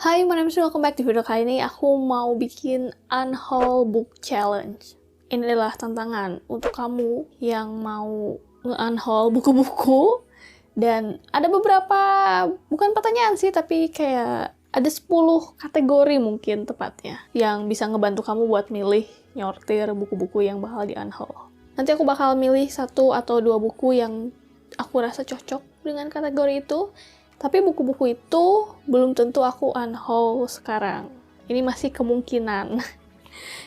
Hai, my name is welcome back. Di video kali ini aku mau bikin Unhaul Book Challenge. Ini adalah tantangan untuk kamu yang mau nge-unhaul buku-buku. Dan ada beberapa, bukan pertanyaan sih, tapi kayak ada 10 kategori mungkin tepatnya yang bisa ngebantu kamu buat milih, nyortir buku-buku yang bakal di-unhaul. Nanti aku bakal milih 1 atau 2 buku yang aku rasa cocok dengan kategori itu. Tapi buku-buku itu belum tentu aku unhaul sekarang. Ini masih kemungkinan.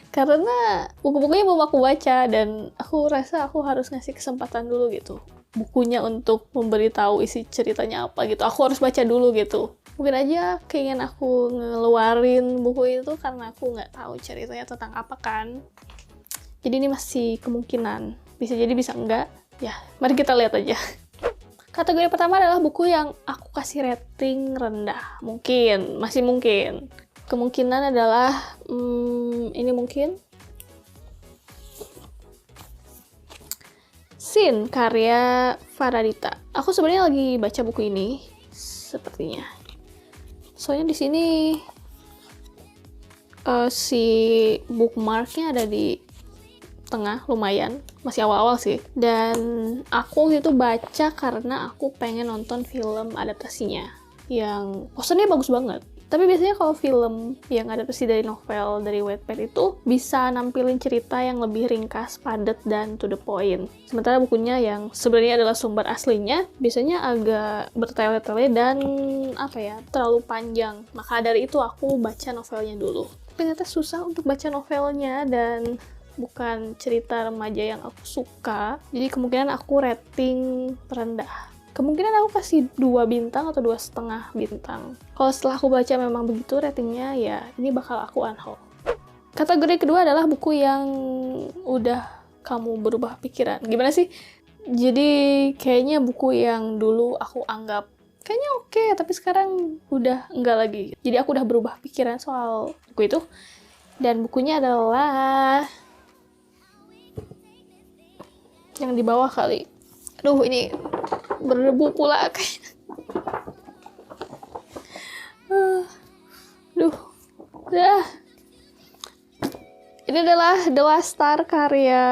Karena buku-bukunya belum aku baca dan aku rasa aku harus ngasih kesempatan dulu gitu. Bukunya untuk memberitahu isi ceritanya apa gitu. Aku harus baca dulu gitu. Mungkin aja keinginan aku ngeluarin buku itu karena aku nggak tahu ceritanya tentang apa kan. Jadi ini masih kemungkinan. Bisa jadi bisa enggak. Ya, mari kita lihat aja. Kategori pertama adalah buku yang aku kasih rating rendah. Mungkin, masih mungkin. Kemungkinan adalah, ini mungkin. Sin, karya Faradita. Aku sebenarnya lagi baca buku ini, sepertinya. Soalnya di sini, si bookmarknya ada di tengah, lumayan. Masih awal-awal sih. Dan aku itu baca karena aku pengen nonton film adaptasinya. Yang posternya bagus banget. Tapi biasanya kalau film yang adaptasi dari novel, dari Wattpad itu bisa nampilin cerita yang lebih ringkas, padat, dan to the point. Sementara bukunya yang sebenarnya adalah sumber aslinya, biasanya agak bertele-tele dan terlalu panjang. Maka dari itu aku baca novelnya dulu. Tapi ternyata susah untuk baca novelnya dan bukan cerita remaja yang aku suka, jadi kemungkinan aku rating rendah. Kemungkinan aku kasih 2 bintang atau 2,5 bintang. Kalau setelah aku baca memang begitu ratingnya, ya ini bakal aku unhaul. Kategori kedua adalah buku yang udah kamu berubah pikiran. Gimana sih? Jadi kayaknya buku yang dulu aku anggap kayaknya oke, tapi sekarang udah enggak lagi. Jadi aku udah berubah pikiran soal buku itu. Dan bukunya adalah yang di bawah kali. Aduh, ini berdebu pula kayaknya. Aduh, udah. Ini adalah The Last Star karya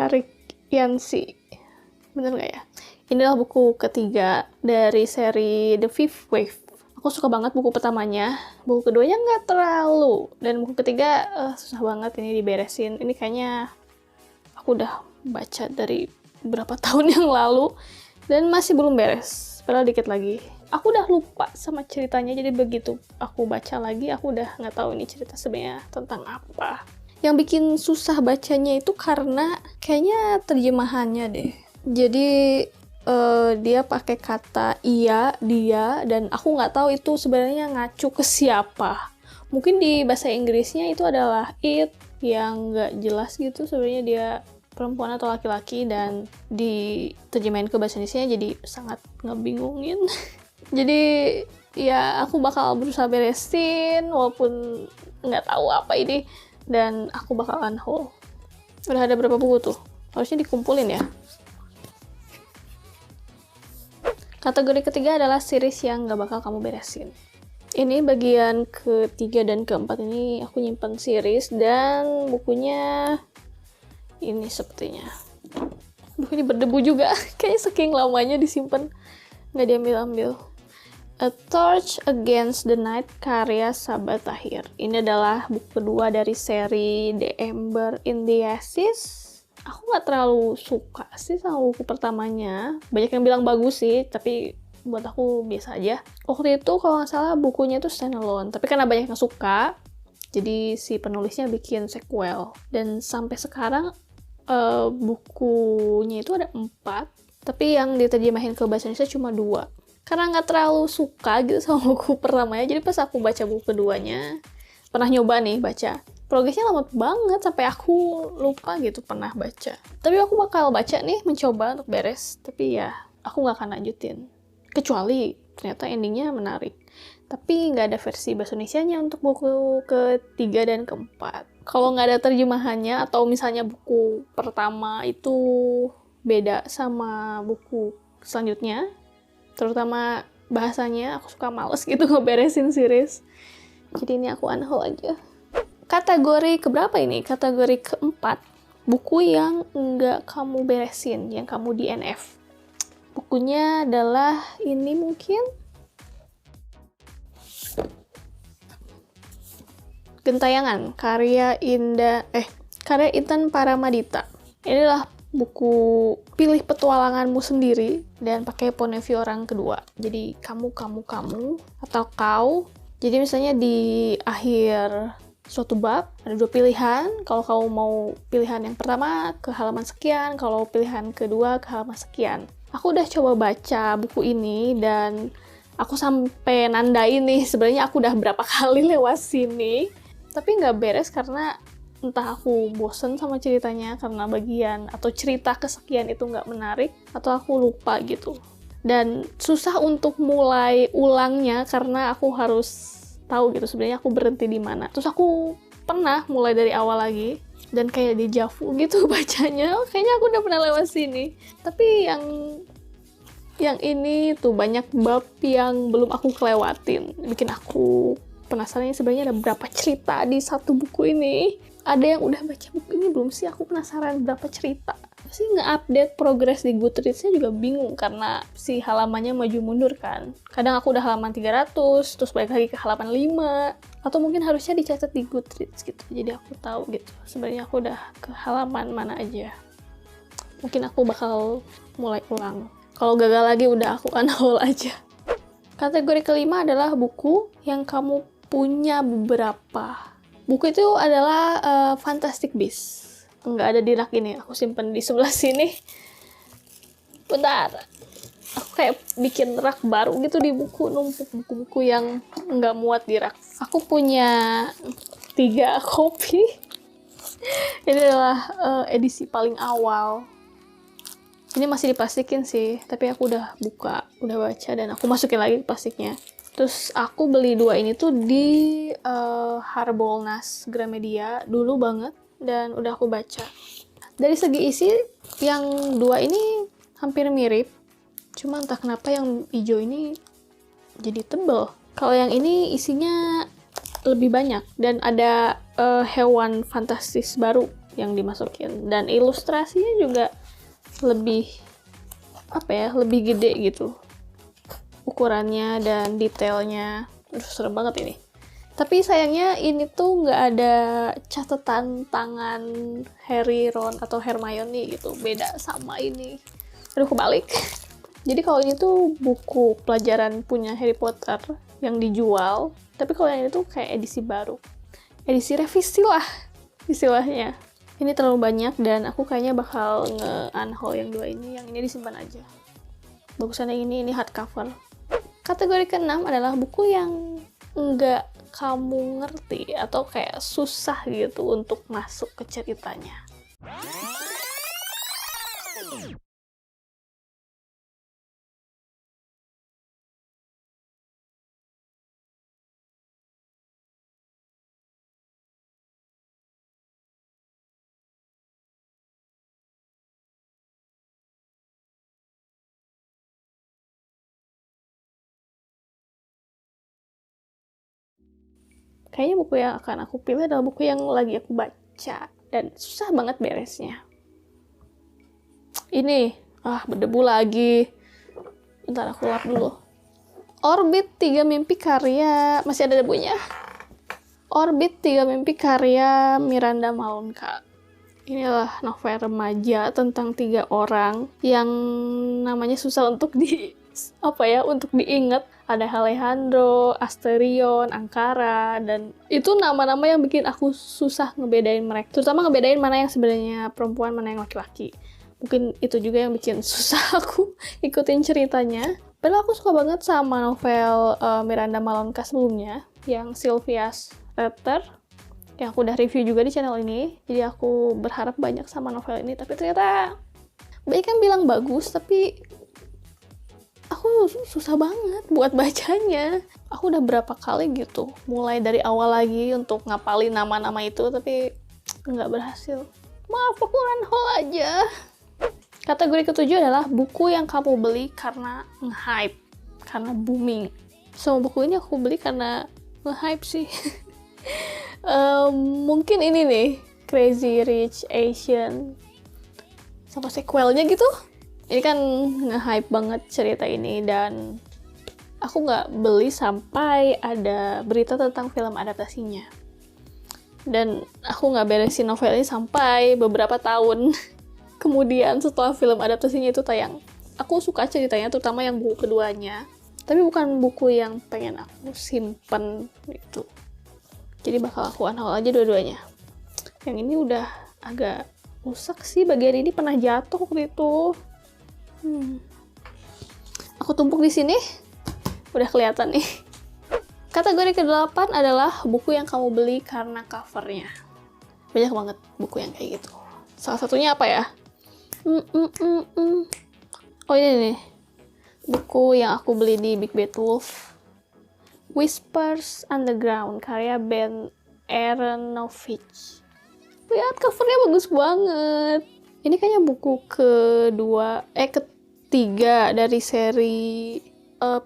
Rick Yancey. Bener nggak ya? Ini adalah buku ketiga dari seri The Fifth Wave. Aku suka banget buku pertamanya. Buku keduanya nggak terlalu. Dan buku ketiga susah banget ini diberesin. Ini kayaknya aku udah baca dari beberapa tahun yang lalu dan masih belum beres, padahal dikit lagi. Aku udah lupa sama ceritanya, jadi begitu aku baca lagi aku udah nggak tahu ini cerita sebenarnya tentang apa. Yang bikin susah bacanya itu karena kayaknya terjemahannya deh. Jadi dia pakai kata iya, dia, dan aku nggak tahu itu sebenarnya ngacu ke siapa. Mungkin di bahasa Inggrisnya itu adalah it, yang nggak jelas gitu sebenarnya dia perempuan atau laki-laki, dan diterjemahin ke bahasa Indonesia jadi sangat ngebingungin. Jadi ya aku bakal berusaha beresin walaupun nggak tahu apa ini, dan aku bakal unhaul. Udah ada berapa buku tuh? Harusnya dikumpulin ya. Kategori ketiga adalah series yang nggak bakal kamu beresin. Ini bagian ketiga dan keempat ini aku nyimpen series, dan bukunya ini sepertinya. Aduh, ini berdebu juga. Kayaknya saking lamanya disimpan, nggak diambil-ambil. A Torch Against the Night karya Sabaa Tahir. Ini adalah buku kedua dari seri The Ember in the Ashes. Aku nggak terlalu suka sih sama buku pertamanya. Banyak yang bilang bagus sih, tapi buat aku biasa aja. Waktu itu kalau nggak salah bukunya itu standalone, tapi karena banyak yang suka, jadi si penulisnya bikin sequel. Dan sampai sekarang bukunya itu ada 4, tapi yang diterjemahin ke bahasa Indonesia cuma 2. Karena nggak terlalu suka gitu sama buku pertamanya, jadi pas aku baca buku keduanya, pernah nyoba nih baca. Progresnya lama banget, sampai aku lupa gitu pernah baca. Tapi aku bakal baca nih, mencoba untuk beres, tapi ya aku nggak akan lanjutin. Kecuali ternyata endingnya menarik. Tapi nggak ada versi bahasa Indonesianya untuk buku ketiga dan keempat. Kalau nggak ada terjemahannya, atau misalnya buku pertama itu beda sama buku selanjutnya, terutama bahasanya, aku suka males gitu ngeberesin series. Jadi ini aku unhaul aja. Kategori keberapa ini? Kategori keempat. Buku yang nggak kamu beresin, yang kamu DNF. Bukunya adalah ini mungkin. Gentayangan, karya Intan Paramadita. Ini adalah buku pilih petualanganmu sendiri dan pakai point of view orang kedua. Jadi kamu atau kau. Jadi misalnya di akhir suatu bab ada 2 pilihan. Kalau kamu mau pilihan yang pertama ke halaman sekian, kalau pilihan kedua ke halaman sekian. Aku udah coba baca buku ini dan aku sampai nandain nih. Sebenarnya aku udah berapa kali lewat sini, tapi nggak beres karena entah aku bosen sama ceritanya karena bagian atau cerita kesekian itu nggak menarik, atau aku lupa gitu. Dan susah untuk mulai ulangnya karena aku harus tahu gitu sebenarnya aku berhenti di mana. Terus aku pernah mulai dari awal lagi dan kayak deja vu gitu bacanya. Kayaknya aku udah pernah lewat sini. Tapi yang ini tuh banyak bab yang belum aku kelewatin. Bikin aku penasaran sebenarnya ada berapa cerita di satu buku ini. Ada yang udah baca buku ini belum sih? Aku penasaran berapa cerita. Sih nge-update progress di Goodreads-nya juga bingung karena si halamannya maju mundur kan. Kadang aku udah halaman 300, terus balik lagi ke halaman 5, atau mungkin harusnya dicatat di Goodreads gitu. Jadi aku tahu gitu. Sebenarnya aku udah ke halaman mana aja. Mungkin aku bakal mulai ulang. Kalau gagal lagi udah aku unhaul aja. Kategori kelima adalah buku yang kamu punya beberapa. Buku itu adalah Fantastic Beasts. Nggak ada di rak ini, aku simpen di sebelah sini. Bentar, aku kayak bikin rak baru gitu di buku, numpuk buku-buku yang nggak muat di rak. Aku punya 3 kopi. Ini adalah edisi paling awal. Ini masih diplastikin sih, tapi aku udah buka, udah baca, dan aku masukin lagi plastiknya. Terus aku beli 2 ini tuh di Harbolnas Gramedia dulu banget. Dan udah aku baca. Dari segi isi, yang 2 ini hampir mirip. Cuma entah kenapa yang hijau ini jadi tebel. Kalau yang ini isinya lebih banyak. Dan ada hewan fantastis baru yang dimasukin. Dan ilustrasinya juga lebih, lebih gede gitu. Ukurannya dan detailnya. Serem banget ini. Tapi sayangnya ini tuh nggak ada catatan tangan Harry, Ron, atau Hermione gitu. Beda sama ini. Aduh, kebalik. Jadi kalau ini tuh buku pelajaran punya Harry Potter yang dijual. Tapi kalau yang ini tuh kayak edisi baru. Edisi revisi lah istilahnya. Ini terlalu banyak dan aku kayaknya bakal nge-unhaul yang 2 ini. Yang ini disimpan aja. Bagusan yang ini hardcover. Kategori ke-6 adalah buku yang nggak kamu ngerti atau kayak susah gitu untuk masuk ke ceritanya. Kayaknya buku yang akan aku pilih adalah buku yang lagi aku baca dan susah banget beresnya. Ini, berdebu lagi. Bentar aku lap dulu. Orbit 3 Mimpi karya, masih ada debunya. Orbit 3 Mimpi karya Miranda Malonka. Ini adalah novel remaja tentang 3 orang yang namanya susah untuk untuk diingat. Ada Alejandro, Asterion, Ankara, dan itu nama-nama yang bikin aku susah ngebedain mereka. Terutama ngebedain mana yang sebenarnya perempuan, mana yang laki-laki. Mungkin itu juga yang bikin susah aku ikutin ceritanya. Padahal aku suka banget sama novel Miranda Malonka sebelumnya, yang Sylvia's Letter, yang aku udah review juga di channel ini. Jadi aku berharap banyak sama novel ini, tapi ternyata banyak yang bilang bagus, tapi aku susah banget buat bacanya. Aku udah berapa kali gitu mulai dari awal lagi untuk ngapalin nama-nama itu, tapi nggak berhasil. Maaf, aku unhaul aja. Kategori ke-7 adalah buku yang kamu beli karena nge-hype, karena booming. Semua buku ini aku beli karena nge-hype sih. Mungkin ini nih, Crazy Rich Asian sama sequelnya gitu. Ini kan nge-hype banget cerita ini, dan aku nggak beli sampai ada berita tentang film adaptasinya. Dan aku nggak beresin novel ini sampai beberapa tahun kemudian setelah film adaptasinya itu tayang. Aku suka ceritanya, terutama yang buku keduanya. Tapi bukan buku yang pengen aku simpen gitu. Jadi bakal aku unhaul aja dua-duanya. Yang ini udah agak rusak sih, bagian ini pernah jatuh waktu itu. Aku tumpuk di sini. Udah kelihatan nih. Kategori ke-8 adalah buku yang kamu beli karena covernya. Banyak banget buku yang kayak gitu. Salah satunya apa ya? Oh ini nih. Buku yang aku beli di Big Bad Wolf. Whispers Underground, karya Ben Aronovich. Lihat covernya bagus banget. Ini kayaknya buku ketiga dari seri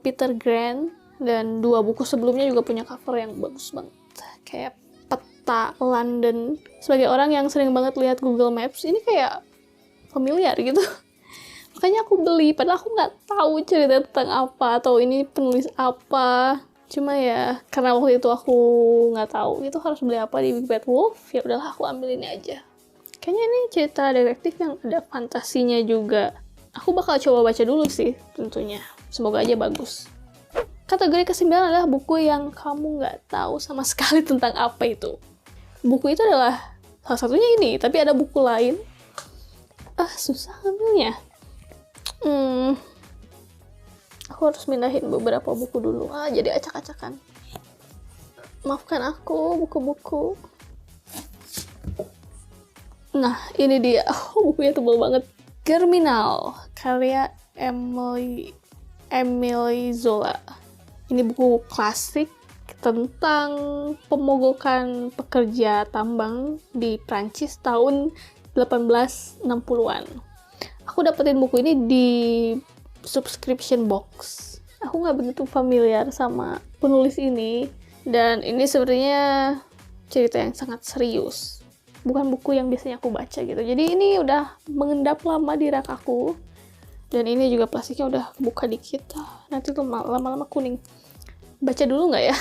Peter Grant, dan 2 buku sebelumnya juga punya cover yang bagus banget. Kayak peta London. Sebagai orang yang sering banget lihat Google Maps, ini kayak familiar gitu. Makanya aku beli, padahal aku nggak tahu cerita tentang apa atau ini penulis apa. Cuma ya karena waktu itu aku nggak tahu itu harus beli apa di Big Bad Wolf, ya udahlah aku ambil ini aja. Kayaknya ini cerita detektif yang ada fantasinya juga. Aku bakal coba baca dulu sih tentunya. Semoga aja bagus. Kategori ke-9 adalah buku yang kamu nggak tahu sama sekali tentang apa itu. Buku itu adalah salah satunya ini, tapi ada buku lain. Susah ambilnya. Aku harus mindahin beberapa buku dulu. Jadi acak-acakan. Maafkan aku, buku-buku. Nah, ini dia. Bukunya tebal banget. Germinal, karya Emily Zola. Ini buku klasik tentang pemogokan pekerja tambang di Prancis tahun 1860-an. Aku dapetin buku ini di subscription box. Aku nggak begitu familiar sama penulis ini, dan ini sebenarnya cerita yang sangat serius. Bukan buku yang biasanya aku baca gitu. Jadi ini udah mengendap lama di rak aku. Dan ini juga plastiknya udah buka dikit. Nanti tuh lama-lama kuning. Baca dulu nggak ya?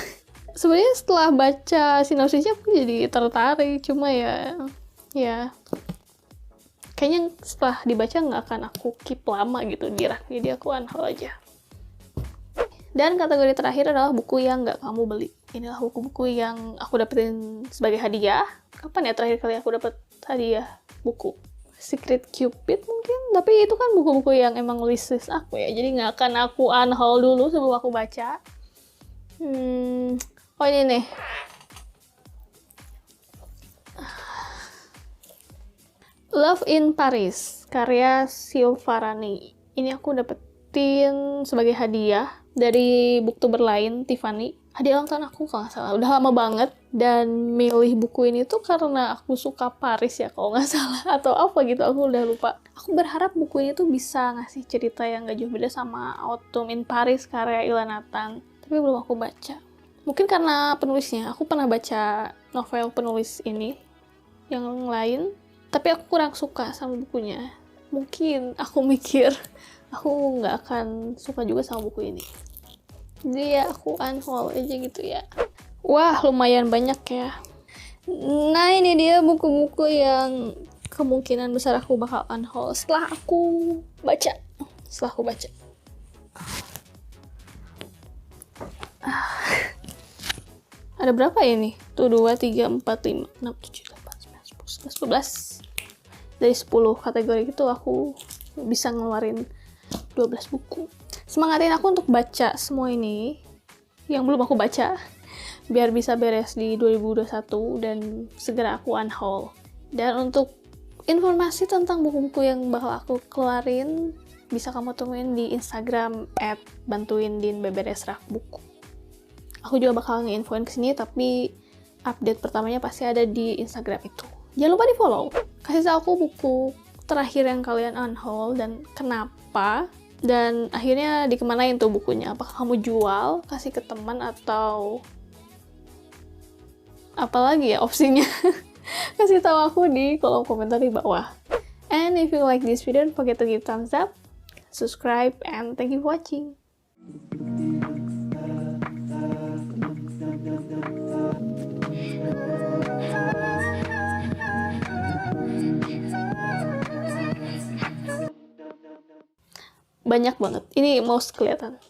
Sebenarnya setelah baca sinopsisnya aku jadi tertarik. Cuma ya kayaknya setelah dibaca nggak akan aku keep lama gitu di rak. Jadi aku unhaul aja. Dan kategori terakhir adalah buku yang nggak kamu beli. Inilah buku-buku yang aku dapetin sebagai hadiah. Kapan ya terakhir kali aku dapet hadiah buku? Secret Cupid mungkin, tapi itu kan buku-buku yang emang wishlist aku ya, jadi nggak akan aku unhaul dulu sebelum aku baca. Oh ini nih, Love in Paris, karya Silvarani. Ini aku dapetin sebagai hadiah dari booktuber lain, Tiffany. Hadiah ulang tahun aku kalau nggak salah, udah lama banget. Dan milih buku ini tuh karena aku suka Paris ya kalau nggak salah, atau apa gitu, aku udah lupa. Aku berharap buku ini tuh bisa ngasih cerita yang gak jauh beda sama Autumn in Paris karya Ilana Nathan, tapi belum aku baca. Mungkin karena penulisnya, aku pernah baca novel penulis ini yang lain, tapi aku kurang suka sama bukunya. Mungkin aku mikir aku nggak akan suka juga sama buku ini. Jadi ya aku unhaul aja gitu ya. Wah, lumayan banyak ya. Nah, ini dia buku-buku yang kemungkinan besar aku bakal unhaul setelah aku baca. Ada berapa ya ini? Tuh 2, 3, 4, 5, 6, 7, 8, 9, 10, 11, 12. Dari 10 kategori gitu aku bisa ngeluarin 12 buku. Semangatin aku untuk baca semua ini yang belum aku baca, biar bisa beres di 2021 dan segera aku unhaul. Dan untuk informasi tentang buku-buku yang bakal aku keluarin, bisa kamu temuin di Instagram @bantuindinbeberesrakbuku. Aku juga bakal nge-infoin kesini, tapi update pertamanya pasti ada di Instagram itu. Jangan lupa di follow. Kasih tahu aku buku terakhir yang kalian unhaul dan kenapa. Dan akhirnya dikemanain tuh bukunya. Apakah kamu jual, kasih ke teman, atau apalagi ya opsinya? Kasih tahu aku di kolom komentar di bawah. And if you like this video, don't forget to give thumbs up, subscribe, and thank you for watching. Banyak banget. Ini mouse kelihatan.